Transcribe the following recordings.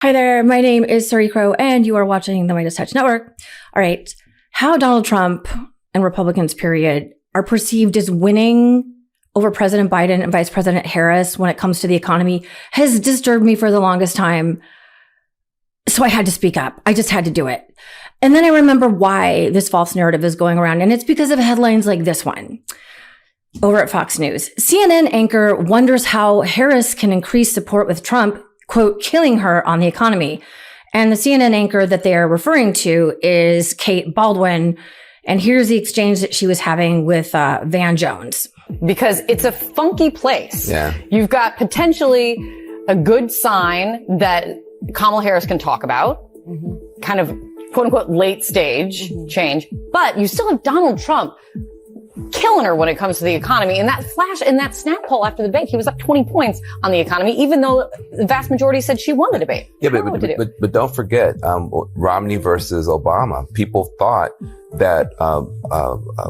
Hi there, my name is Suri Crowe, and you are watching the Meidas Touch Network. All right, how Donald Trump and Republicans, period, are perceived as winning over President Biden and Vice President Harris when it comes to the economy has disturbed me for the longest time. So I had to speak up. I just had to do it. And then I remember why this false narrative is going around, and it's because of headlines like this one. Over at Fox News, CNN anchor wonders how Harris can increase support with Trump, quote, killing her on the economy. And the CNN anchor that they are referring to is Kate Baldwin. And here's the exchange that she was having with Van Jones. Because it's a funky place. Yeah. You've got potentially a good sign that Kamala Harris can talk about, kind of quote unquote late stage change, but you still have Donald Trump killing her when it comes to the economy. And that flash in that snap poll after the debate, he was up 20 points on the economy, even though the vast majority said she won the debate. Yeah, but don't forget, Romney versus Obama. People thought that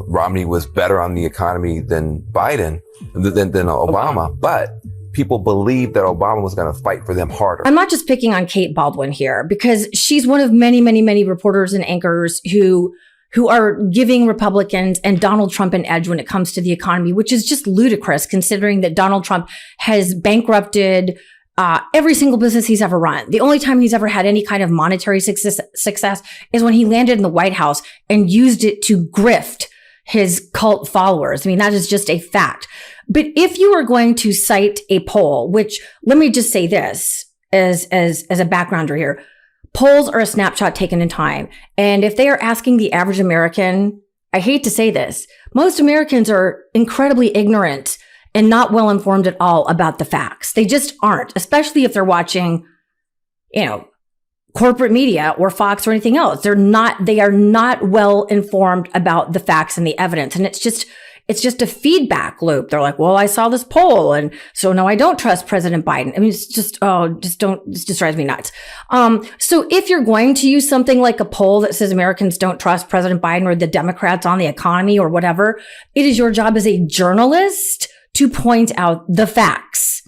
Romney was better on the economy than Biden, than Obama. But people believed that Obama was going to fight for them harder. I'm not just picking on Kate Baldwin here because she's one of many, many, many reporters and anchors who are giving Republicans and Donald Trump an edge when it comes to the economy, which is just ludicrous considering that Donald Trump has bankrupted every single business he's ever run. The only time he's ever had any kind of monetary success is when he landed in the White House and used it to grift his cult followers. I mean, that is just a fact. But if you are going to cite a poll, which let me just say this as a backgrounder here, polls are a snapshot taken in time. And if they are asking the average American, I hate to say this, most Americans are incredibly ignorant and not well informed at all about the facts. They just aren't, especially if they're watching, corporate media or Fox or anything else. They are not well informed about the facts and the evidence. And it's just a feedback loop. They're like, well, I saw this poll, and so no, I don't trust President Biden. I mean, it's just drives me nuts. So if you're going to use something like a poll that says Americans don't trust President Biden or the Democrats on the economy or whatever, it is your job as a journalist to point out the facts.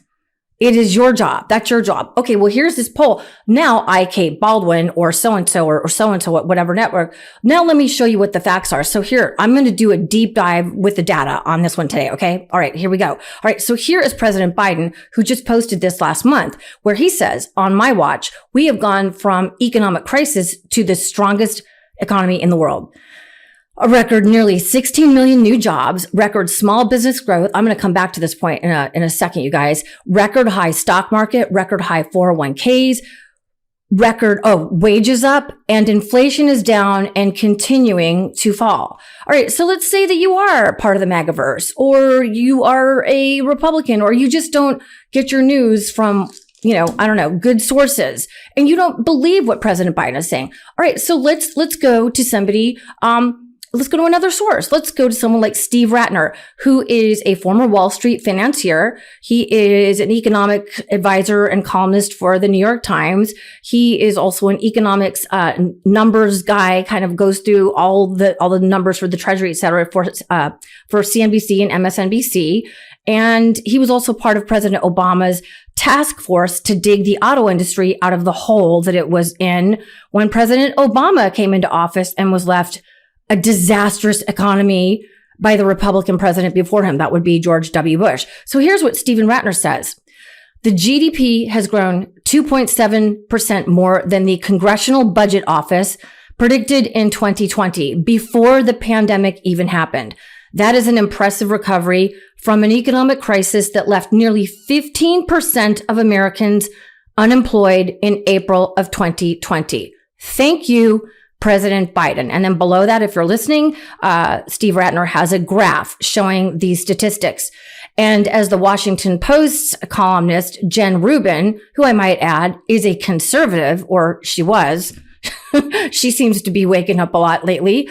It is your job. That's your job. Okay, well, here's this poll. Now I, Kate Baldwin, or so-and-so, or so-and-so at whatever network. Now let me show you what the facts are. So here, I'm going to do a deep dive with the data on this one today, okay? All right, here we go. All right, so here is President Biden, who just posted this last month, where he says, on my watch, we have gone from economic crisis to the strongest economy in the world. A record nearly 16 million new jobs, record small business growth. I'm going to come back to this point in a second, you guys. Record high stock market, record high 401ks, record wages up, and inflation is down and continuing to fall. All right, so let's say that you are part of the MAGAverse, or you are a Republican, or you just don't get your news from good sources, and you don't believe what President Biden is saying. All right, so let's go to somebody. Let's go to another source. Let's go to someone like Steve Ratner, who is a former Wall Street financier. He is an economic advisor and columnist for the New York Times. He is also an economics numbers guy, kind of goes through all the numbers for the Treasury, et cetera, for CNBC and MSNBC. And he was also part of President Obama's task force to dig the auto industry out of the hole that it was in when President Obama came into office and was left a disastrous economy by the Republican president before him. That would be George W. Bush. So here's what Stephen Ratner says. The GDP has grown 2.7% more than the Congressional Budget Office predicted in 2020, before the pandemic even happened. That is an impressive recovery from an economic crisis that left nearly 15% of Americans unemployed in April of 2020. Thank you, President Biden. And then below that, if you're listening, Steve Ratner has a graph showing these statistics. And as the Washington Post columnist, Jen Rubin, who I might add is a conservative, or she was, she seems to be waking up a lot lately.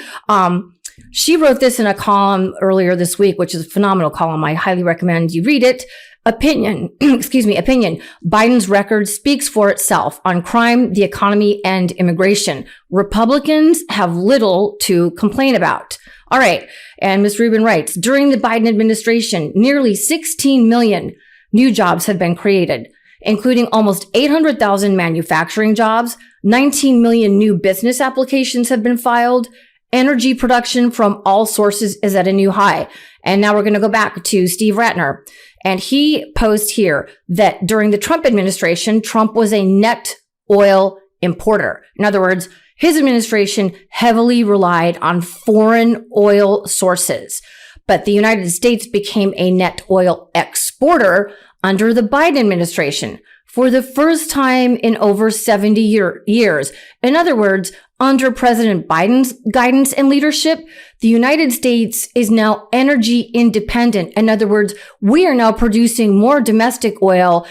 She wrote this in a column earlier this week, which is a phenomenal column. I highly recommend you read it. Opinion. Biden's record speaks for itself on crime, the economy, and immigration. Republicans have little to complain about. All right. And Ms. Rubin writes, during the Biden administration, nearly 16 million new jobs have been created. including almost 800,000 manufacturing jobs. 19 million new business applications have been filed. Energy production from all sources is at a new high. And now we're going to go back to Steve Ratner. And he posed here that during the Trump administration, Trump was a net oil importer. In other words, his administration heavily relied on foreign oil sources. But the United States became a net oil exporter under the Biden administration for the first time in over 70 years. In other words, under President Biden's guidance and leadership, the United States is now energy independent. In other words, we are now producing more domestic oil.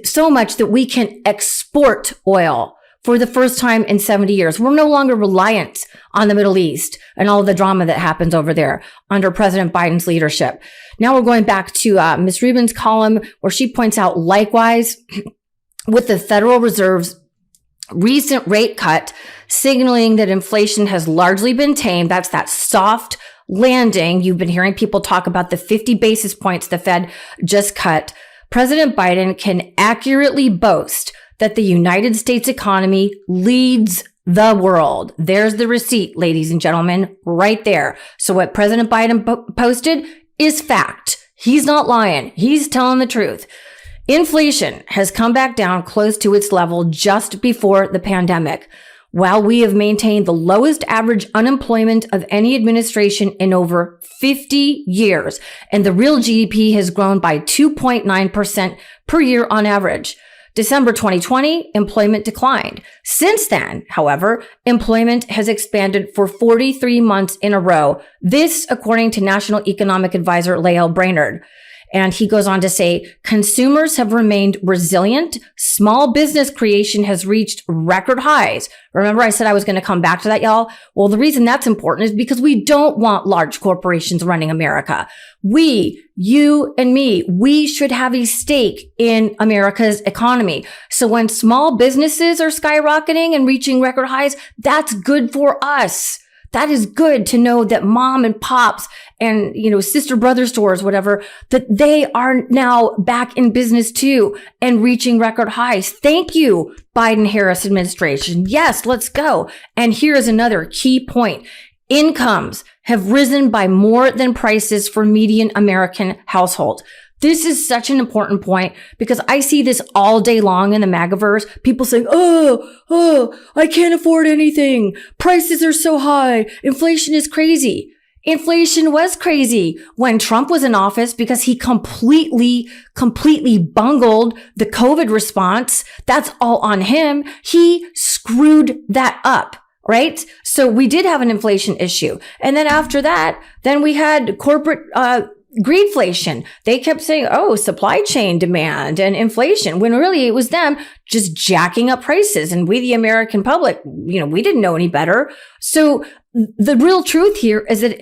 So much that we can export oil for the first time in 70 years. We're no longer reliant on the Middle East and all the drama that happens over there under President Biden's leadership. Now we're going back to Ms. Rubin's column where she points out, likewise, with the Federal Reserve's recent rate cut, signaling that inflation has largely been tamed. That's that soft landing. You've been hearing people talk about the 50 basis points the Fed just cut. President Biden can accurately boast that the United States economy leads the world. There's the receipt, ladies and gentlemen, right there. So what President Biden posted is fact. He's not lying. He's telling the truth. Inflation has come back down close to its level just before the pandemic, while we have maintained the lowest average unemployment of any administration in over 50 years, and the real GDP has grown by 2.9% per year on average. December 2020, employment declined. Since then, however, employment has expanded for 43 months in a row. This, according to National Economic Advisor Lael Brainerd. And he goes on to say, consumers have remained resilient. Small business creation has reached record highs. Remember I said I was going to come back to that, y'all? Well, the reason that's important is because we don't want large corporations running America. We, you and me, we should have a stake in America's economy. So when small businesses are skyrocketing and reaching record highs, that's good for us. That is good to know that mom and pops and, sister brother stores, whatever, that they are now back in business too and reaching record highs. Thank you, Biden-Harris administration. Yes, let's go. And here's another key point. Incomes have risen by more than prices for median American households. This is such an important point because I see this all day long in the MAGAverse. People saying, oh, I can't afford anything. Prices are so high. Inflation is crazy. Inflation was crazy when Trump was in office because he completely bungled the COVID response. That's all on him. He screwed that up. Right? So we did have an inflation issue. And then after that, then we had corporate, greedflation. They kept saying, supply chain demand and inflation, when really it was them just jacking up prices. And we, the American public, we didn't know any better. So the real truth here is that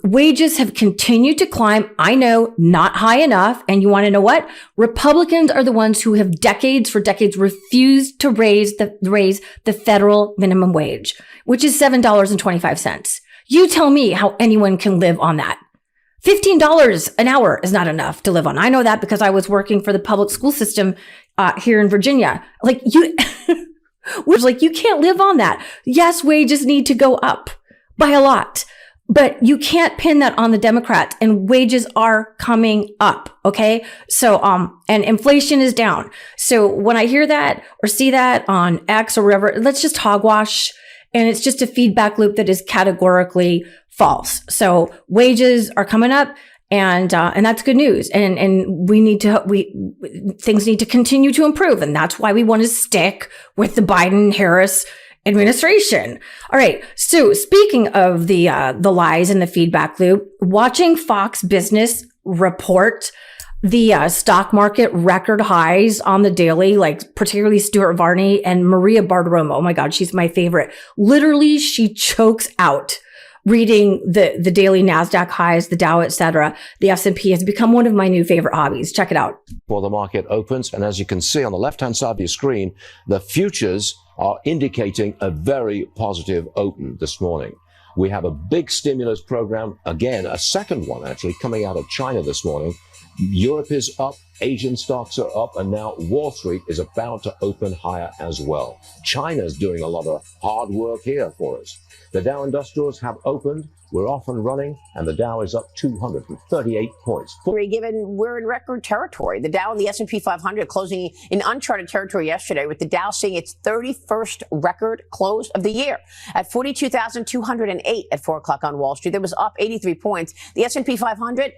wages have continued to climb. I know, not high enough. And you want to know what? Republicans are the ones who have for decades refused to raise the federal minimum wage, which is $7.25. You tell me how anyone can live on that. $15 an hour is not enough to live on. I know that because I was working for the public school system here in Virginia. You can't live on that. Yes, wages need to go up by a lot, but you can't pin that on the Democrats, and wages are coming up. Okay. So, and inflation is down. So when I hear that or see that on X or wherever, let's just hogwash. And it's just a feedback loop that is categorically false. So wages are coming up, and that's good news. And things need to continue to improve. And that's why we want to stick with the Biden-Harris administration. All right. So speaking of the lies and the feedback loop, watching Fox Business report the stock market record highs on the daily, particularly Stuart Varney and Maria Bartiromo. Oh my God, she's my favorite. Literally, she chokes out reading the daily NASDAQ highs, the Dow, etc. The S&P has become one of my new favorite hobbies. Check it out. Before the market opens, and as you can see on the left-hand side of your screen, the futures are indicating a very positive open this morning. We have a big stimulus program, again, a second one actually, coming out of China this morning. Europe is up Asian stocks are up, and now Wall Street is about to open higher as well. China's doing a lot of hard work here for us. The Dow Industrials have opened. We're off and running, and the Dow is up 238 points. Given we're in record territory, the Dow and the S&P 500 closing in uncharted territory yesterday, with the Dow seeing its 31st record close of the year at 42,208 at 4 o'clock on Wall Street. That was up 83 points. The S&P 500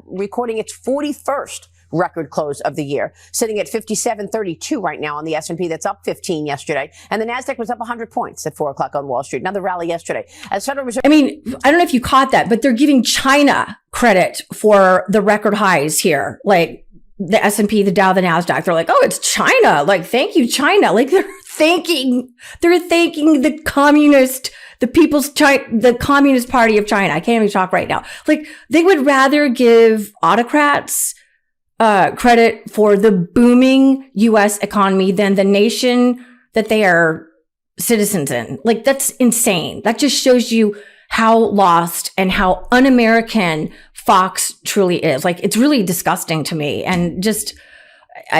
recording its 41st record close of the year, sitting at 5732 right now on the S&P. That's up 15 yesterday. And the NASDAQ was up 100 points at 4 o'clock on Wall Street. Another rally yesterday. As Federal Reserve. I mean, I don't know if you caught that, but they're giving China credit for the record highs here. Like the S&P, the Dow, the NASDAQ. They're like, oh, it's China. Like, thank you, China. Like they're thanking the the Communist Party of China. I can't even talk right now. Like they would rather give autocrats credit for the booming U.S. economy than the nation that they are citizens in. Like, that's insane. That just shows you how lost and how un-American Fox truly is. Like, it's really disgusting to me. And just,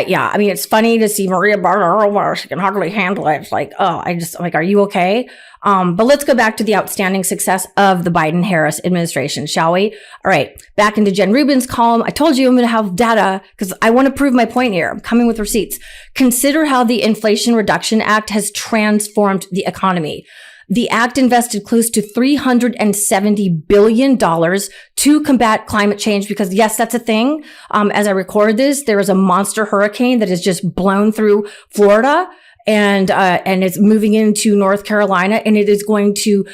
yeah, I mean, it's funny to see Maria Bartiromo. She can hardly handle it. It's like, oh, I'm like, are you okay? But let's go back to the outstanding success of the Biden-Harris administration, shall we? All right, back into Jen Rubin's column. I told you I'm going to have data because I want to prove my point here. I'm coming with receipts. Consider how the Inflation Reduction Act has transformed the economy. The act invested close to $370 billion to combat climate change because, yes, that's a thing. As I record this, there is a monster hurricane that has just blown through Florida and it's moving into North Carolina, and it is going to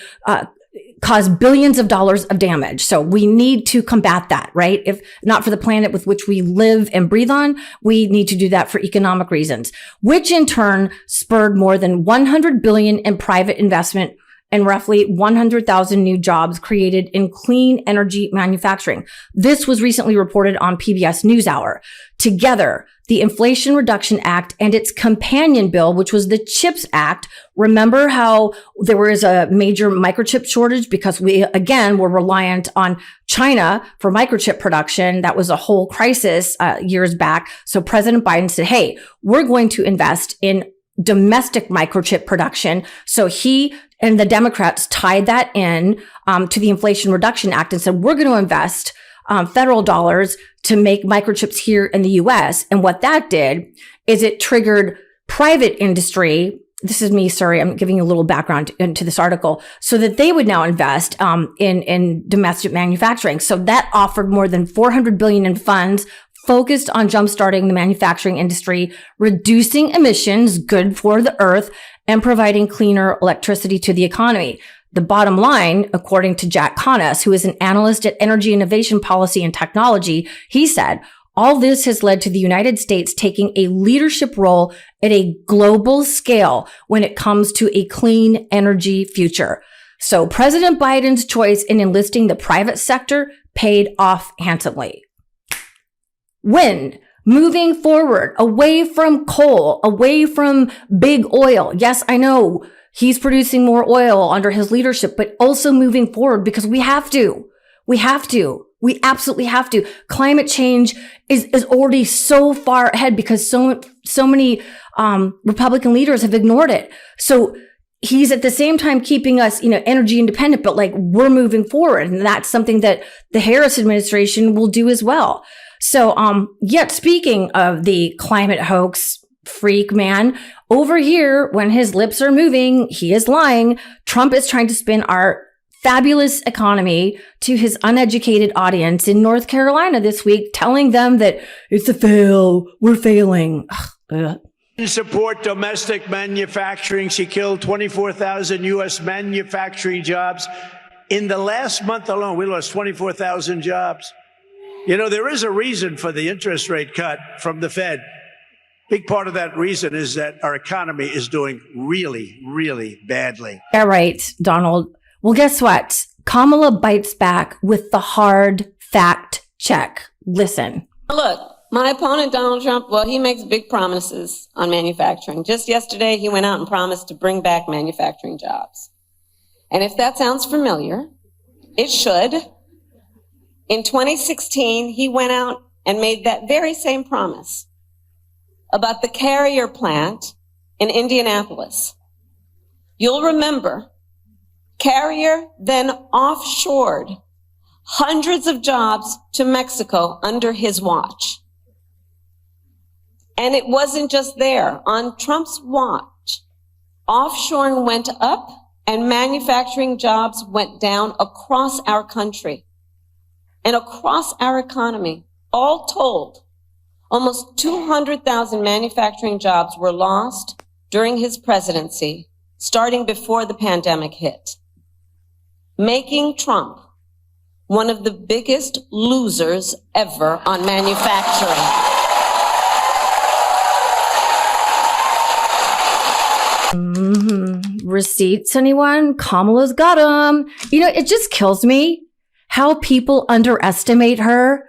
cause billions of dollars of damage. So we need to combat that, right? If not for the planet with which we live and breathe on, we need to do that for economic reasons, which in turn spurred more than $100 billion in private investment and roughly 100,000 new jobs created in clean energy manufacturing. This was recently reported on PBS NewsHour. Together, the Inflation Reduction Act and its companion bill, which was the CHIPS Act. Remember how there was a major microchip shortage because we, again, were reliant on China for microchip production. That was a whole crisis years back. So President Biden said, hey, we're going to invest in domestic microchip production. So he and the Democrats tied that in to the Inflation Reduction Act and said, we're going to invest federal dollars to make microchips here in the U.S. And what that did is it triggered private industry. This is me, sorry, I'm giving you a little background into this article, so that they would now invest in domestic manufacturing. So that offered more than $400 billion in funds focused on jumpstarting the manufacturing industry, reducing emissions, good for the earth, and providing cleaner electricity to the economy. The bottom line, according to Jack Conness, who is an analyst at Energy Innovation Policy and Technology, he said, all this has led to the United States taking a leadership role at a global scale when it comes to a clean energy future. So President Biden's choice in enlisting the private sector paid off handsomely. When moving forward, away from coal, away from big oil. Yes, I know he's producing more oil under his leadership, but also moving forward because we have to. We absolutely have to. Climate change is already so far ahead because so many Republican leaders have ignored it. So he's at the same time keeping us, energy independent, but like we're moving forward. And that's something that the Harris administration will do as well. So, yet speaking of the climate hoax freak man, over here, when his lips are moving, he is lying. Trump is trying to spin our fabulous economy to his uneducated audience in North Carolina this week, telling them that it's a fail. We're failing. Support domestic manufacturing. She killed 24,000 U.S. manufacturing jobs. In the last month alone, we lost 24,000 jobs. There is a reason for the interest rate cut from the Fed. Big part of that reason is that our economy is doing really, really badly. Yeah, right, Donald. Well, guess what? Kamala bites back with the hard fact check. Listen. Look, my opponent, Donald Trump, well, he makes big promises on manufacturing. Just yesterday, he went out and promised to bring back manufacturing jobs. And if that sounds familiar, it should. In 2016, he went out and made that very same promise about the Carrier plant in Indianapolis. You'll remember Carrier then offshored hundreds of jobs to Mexico under his watch. And it wasn't just there. On Trump's watch, offshoring went up and manufacturing jobs went down across our country and across our economy. All told, almost 200,000 manufacturing jobs were lost during his presidency, starting before the pandemic hit, making Trump one of the biggest losers ever on manufacturing. Receipts, anyone? Kamala's got them. You know, it just kills me how people underestimate her.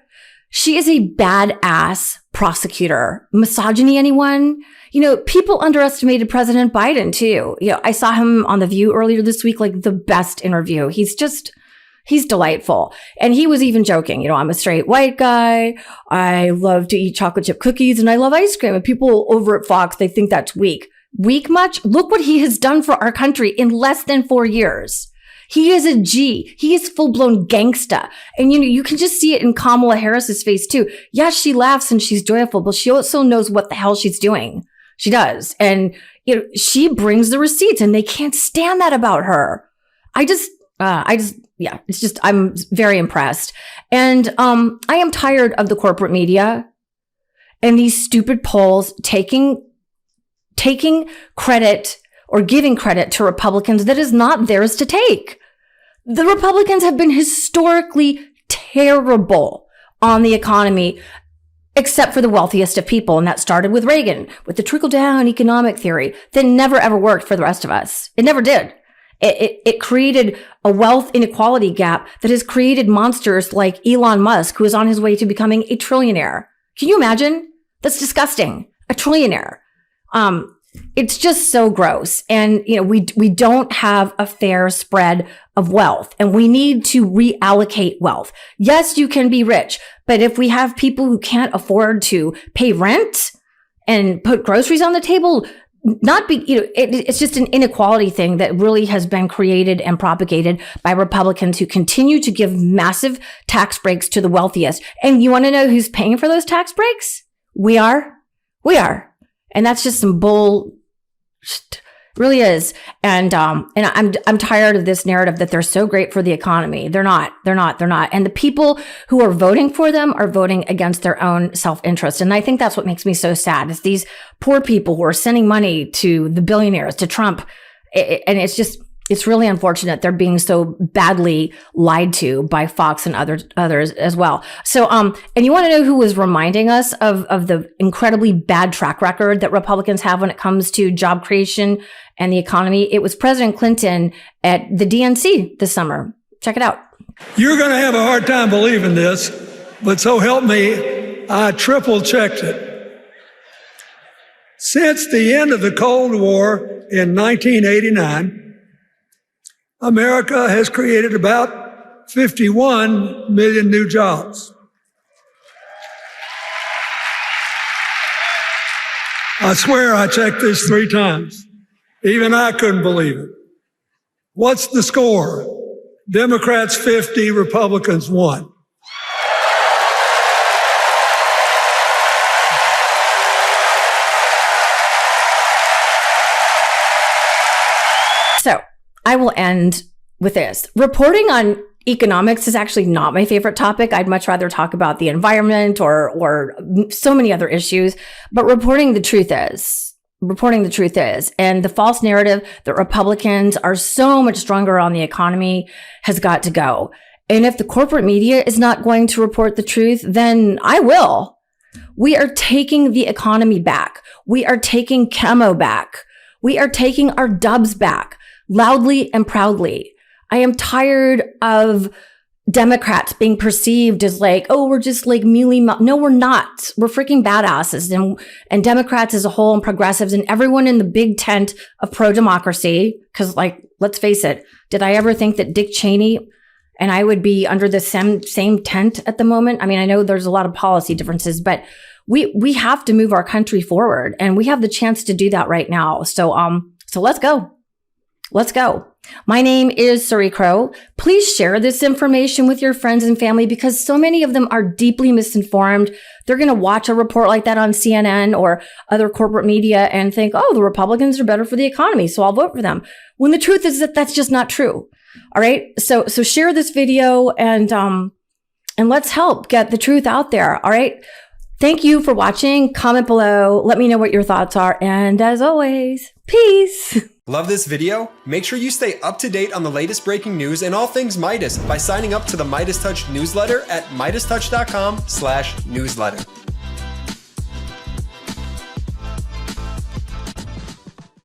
She is a badass prosecutor. Misogyny, anyone? You know, people underestimated President Biden too. You know, I saw him on The View earlier this week, like the best interview. He's delightful. And he was even joking, you know, I'm a straight white guy. I love to eat chocolate chip cookies and I love ice cream. And people over at Fox, they think that's weak. Weak much? Look what he has done for our country in less than 4 years. He is a G. He is full-blown gangsta. And, you know, you can just see it in Kamala Harris's face, too. Yes, she laughs and she's joyful, but she also knows what the hell she's doing. She does. And, you know, she brings the receipts and they can't stand that about her. Yeah, it's just, I'm very impressed. And, I am tired of the corporate media and these stupid polls taking credit or giving credit to Republicans that is not theirs to take. The Republicans have been historically terrible on the economy, except for the wealthiest of people. And that started with Reagan, with the trickle-down economic theory that never ever worked for the rest of us. It never did. It created a wealth inequality gap that has created monsters like Elon Musk, who is on his way to becoming a trillionaire. Can you imagine? That's disgusting. A trillionaire. It's just so gross. And, you know, we don't have a fair spread of wealth and we need to reallocate wealth. Yes, you can be rich, but if we have people who can't afford to pay rent and put groceries on the table, it's just an inequality thing that really has been created and propagated by Republicans who continue to give massive tax breaks to the wealthiest. And you want to know who's paying for those tax breaks? We are. And that's just some bull. Really is. And I'm tired of this narrative that they're so great for the economy. They're not. And the people who are voting for them are voting against their own self-interest. And I think that's what makes me so sad is these poor people who are sending money to the billionaires, to Trump. And it's really unfortunate they're being so badly lied to by Fox and others as well. So, and you want to know who was reminding us of the incredibly bad track record that Republicans have when it comes to job creation and the economy? It was President Clinton at the DNC this summer. Check it out. You're going to have a hard time believing this, but so help me, I triple checked it. Since the end of the Cold War in 1989, America has created about 51 million new jobs. I swear I checked this 3 times. Even I couldn't believe it. What's the score? Democrats 50, Republicans 1. So I will end with this. Reporting on economics is actually not my favorite topic. I'd much rather talk about the environment or so many other issues. But reporting the truth is. And the false narrative that Republicans are so much stronger on the economy has got to go. And if the corporate media is not going to report the truth, then I will. We are taking the economy back. We are taking Camo back. We are taking our dubs back. Loudly and proudly. I am tired of Democrats being perceived as like, oh, we're just like mealy. No, we're not. We're freaking badasses. And Democrats as a whole and progressives and everyone in the big tent of pro-democracy. Cause like, let's face it. Did I ever think that Dick Cheney and I would be under the same tent at the moment. I mean, I know there's a lot of policy differences, but we have to move our country forward, and we have the chance to do that right now. So let's go. Let's go. My name is Suri Crowe. Please share this information with your friends and family, because so many of them are deeply misinformed. They're going to watch a report like that on CNN or other corporate media and think, oh, the Republicans are better for the economy, so I'll vote for them. When the truth is that that's just not true. All right. So share this video and let's help get the truth out there. All right. Thank you for watching. Comment below. Let me know what your thoughts are. And as always, peace. Love this video? Make sure you stay up to date on the latest breaking news and all things Meidas by signing up to the Meidas Touch newsletter at MeidasTouch.com/newsletter.